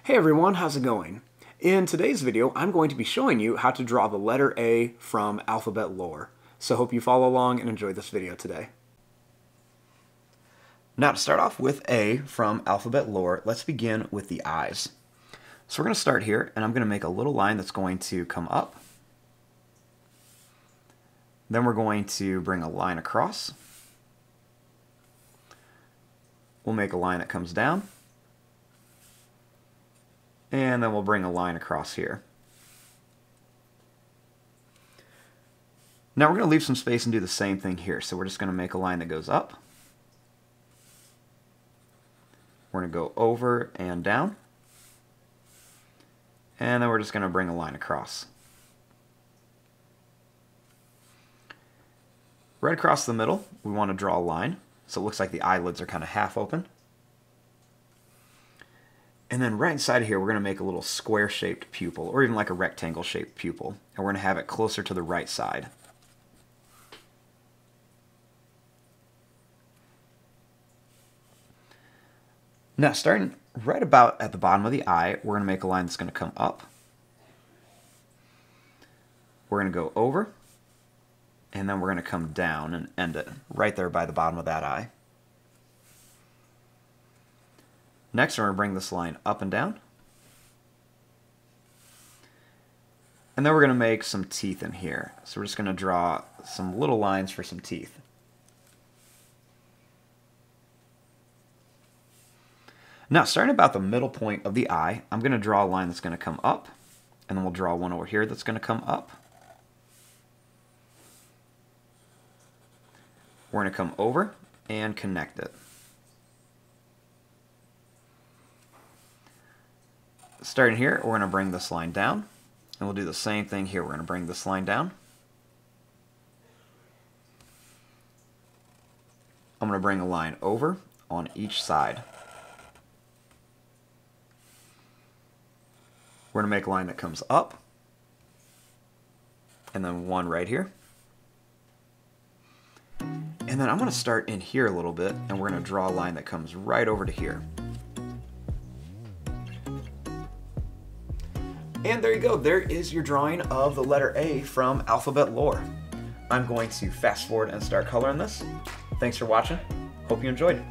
Hey everyone, how's it going? In today's video, I'm going to be showing you how to draw the letter A from alphabet lore. So hope you follow along and enjoy this video today. Now to start off with A from alphabet lore, let's begin with the eyes. So we're going to start here, and I'm going to make a little line that's going to come up. Then we're going to bring a line across. We'll make a line that comes down. And then we'll bring a line across here. Now we're going to leave some space and do the same thing here. So we're just going to make a line that goes up. We're going to go over and down. And then we're just going to bring a line across. Right across the middle, we want to draw a line. So it looks like the eyelids are kind of half open. And then right inside of here, we're going to make a little square-shaped pupil, or even like a rectangle-shaped pupil. And we're going to have it closer to the right side. Now, starting right about at the bottom of the eye, we're going to make a line that's going to come up. We're going to go over, and then we're going to come down and end it right there by the bottom of that eye. Next, we're going to bring this line up and down. And then we're going to make some teeth in here. So we're just going to draw some little lines for some teeth. Now, starting about the middle point of the eye, I'm going to draw a line that's going to come up. And then we'll draw one over here that's going to come up. We're going to come over and connect it. Starting here, we're going to bring this line down, and we'll do the same thing here. We're going to bring this line down. I'm going to bring a line over on each side. We're going to make a line that comes up, and then one right here. And then I'm going to start in here a little bit, and we're going to draw a line that comes right over to here. And there you go, there is your drawing of the letter A from alphabet lore. I'm going to fast forward and start coloring this. Thanks for watching. Hope you enjoyed.